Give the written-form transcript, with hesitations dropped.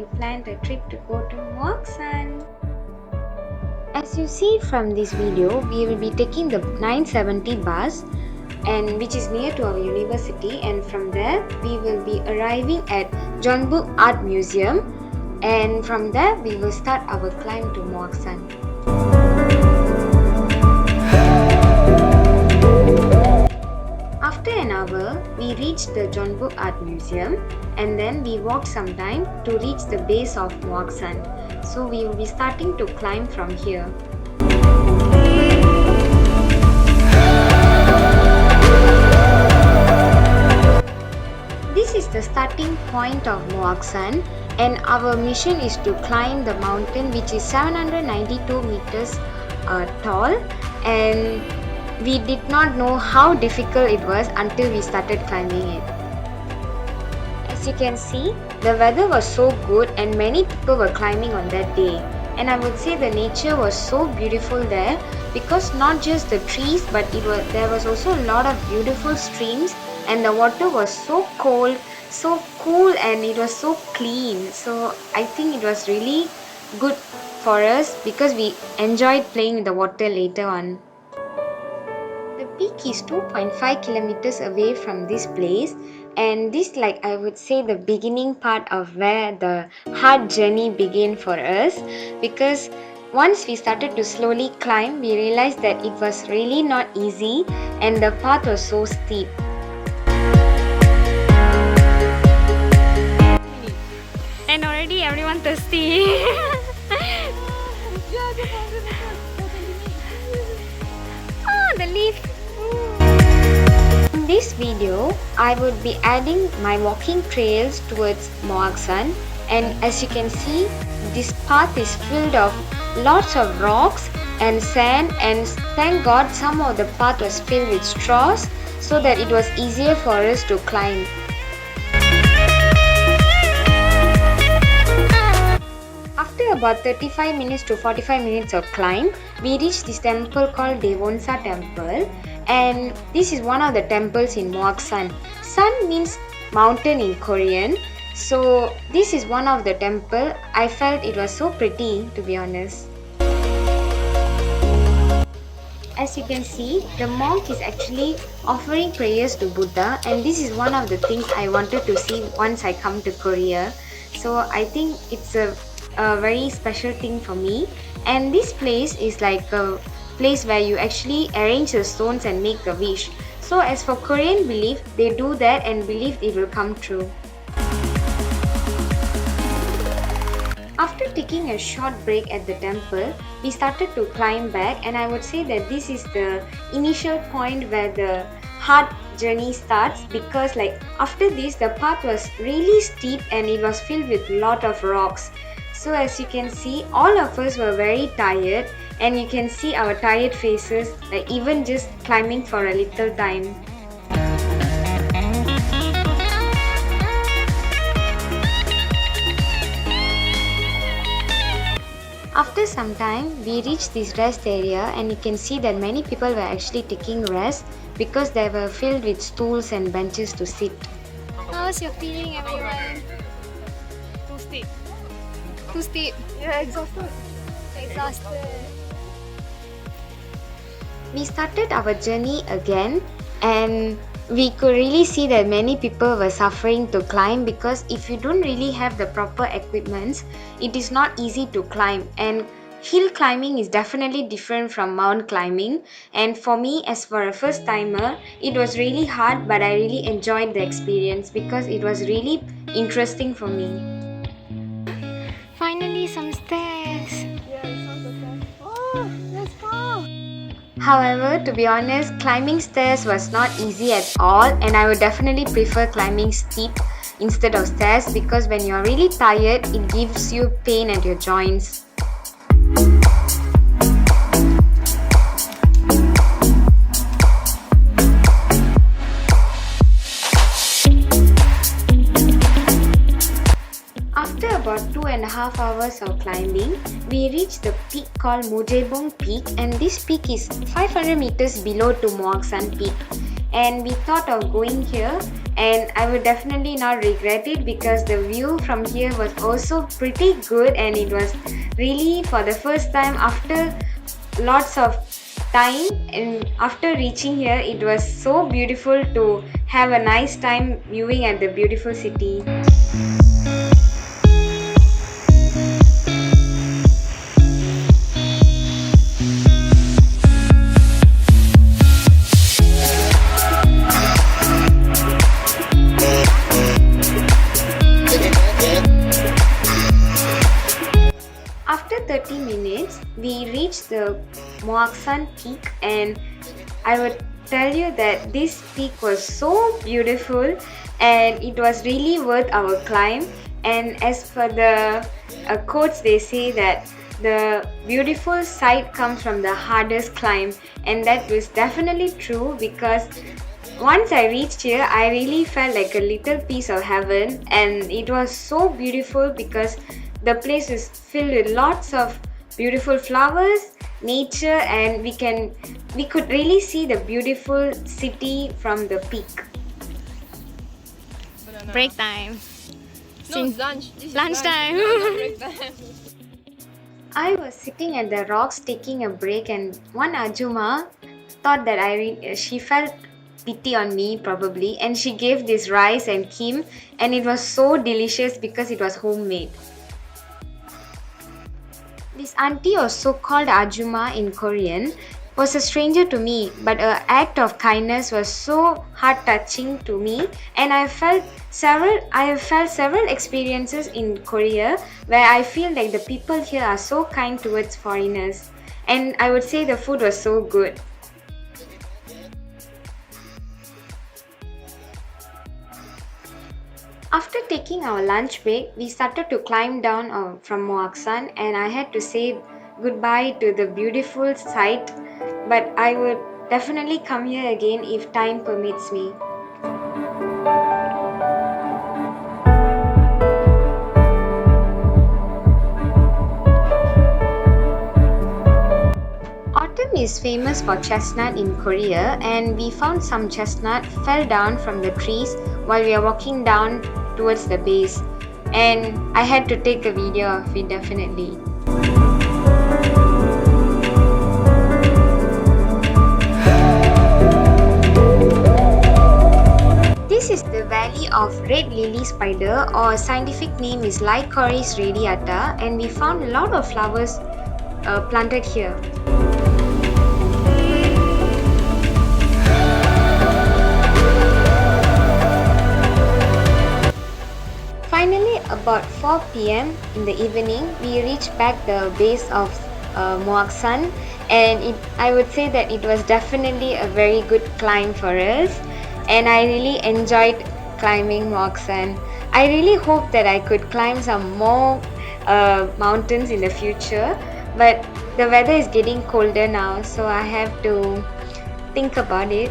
we planned a trip to go to Moaksan. As you see from this video, we will be taking the 970 bus and which is near to our university, and from there we will be arriving at Jeonbuk Art Museum, and from there we will start our climb to Moaksan. After an hour, we reached the Jeonbuk Art Museum and then we walked some time to reach the base of Moaksan. So we will be starting to climb from here. This is the starting point of Moaksan, and our mission is to climb the mountain, which is 792 meters tall, and we did not know how difficult it was until we started climbing it. As you can see, the weather was so good and many people were climbing on that day. And I would say the nature was so beautiful there, because not just the trees, but there was also a lot of beautiful streams, and the water was so cold, so cool, and it was so clean. So I think it was really good for us because we enjoyed playing with the water later on. The peak is 2.5 kilometers away from this place, and this, like I would say, the beginning part of where the hard journey began for us, because once we started to slowly climb, we realized that it was really not easy and the path was so steep. And already everyone thirsty. Oh, the lift. In this video, I would be adding my walking trails towards Moaksan, and as you can see, this path is filled of lots of rocks and sand, and thank God some of the path was filled with straws so that it was easier for us to climb. After about 35 minutes to 45 minutes of climb, we reached this temple called Devonsa Temple, and this is one of the temples in Moaksan. Sun means mountain in Korean, so this is one of the temple. I felt it was so pretty, to be honest. As you can see, the monk is actually offering prayers to Buddha, and this is one of the things I wanted to see once I come to Korea. So I think it's a very special thing for me, and this place is like a place where you actually arrange the stones and make a wish. So as for Korean belief, they do that and believe it will come true. After taking a short break at the temple, we started to climb back, and I would say that this is the initial point where the hard journey starts, because like after this the path was really steep and it was filled with lot of rocks. So as you can see, all of us were very tired, and you can see our tired faces, like even just climbing for a little time. After some time, we reached this rest area, and you can see that many people were actually taking rest because they were filled with stools and benches to sit. How's your feeling, everyone? Too steep. Too steep. Yeah, exhausted. Exhausted. We started our journey again, and we could really see that many people were suffering to climb, because if you don't really have the proper equipments, it is not easy to climb. And hill climbing is definitely different from mount climbing, and for me, as for a first timer, it was really hard, but I really enjoyed the experience because it was really interesting for me. Finally, some stairs. Yeah, it sounds okay. Oh, let's go. However, to be honest, climbing stairs was not easy at all, and I would definitely prefer climbing steep instead of stairs, because when you're really tired, it gives you pain at your joints. After about 2.5 hours of climbing, we reached the peak called Mojebong Peak, and this peak is 500 meters below to Moaksan Peak. and we thought of going here, and I would definitely not regret it because the view from here was also pretty good, and it was really for the first time after lots of time, and after reaching here it was so beautiful to have a nice time viewing at the beautiful city. After 30 minutes, we reached the Moaksan peak, and I would tell you that this peak was so beautiful and it was really worth our climb. And as per the quotes, they say that the beautiful sight comes from the hardest climb, and that was definitely true because once I reached here, I really felt like a little piece of heaven, and it was so beautiful because the place is filled with lots of beautiful flowers, nature, and we could really see the beautiful city from the peak. Break time. No, it's lunch. This is Lunchtime. Not break time. I was sitting at the rocks taking a break, and one Ajuma thought that she felt pity on me probably, and she gave this rice and kim, and it was so delicious because it was homemade. This auntie, or so-called Ajuma in Korean, was a stranger to me, but her act of kindness was so heart-touching to me, and I have felt several experiences in Korea where I feel like the people here are so kind towards foreigners, and I would say the food was so good. After taking our lunch break, we started to climb down from Moaksan, and I had to say goodbye to the beautiful sight, but I would definitely come here again if time permits me. Autumn is famous for chestnut in Korea, and we found some chestnut fell down from the trees while we are walking down towards the base, and I had to take a video of it definitely. This is the valley of red lily spider, or scientific name is Lycoris radiata, and we found a lot of flowers planted here. Finally, about 4 p.m. in the evening, we reached back the base of Moaksan, and I would say that it was definitely a very good climb for us, and I really enjoyed climbing Moaksan. I really hope that I could climb some more mountains in the future, but the weather is getting colder now, so I have to think about it.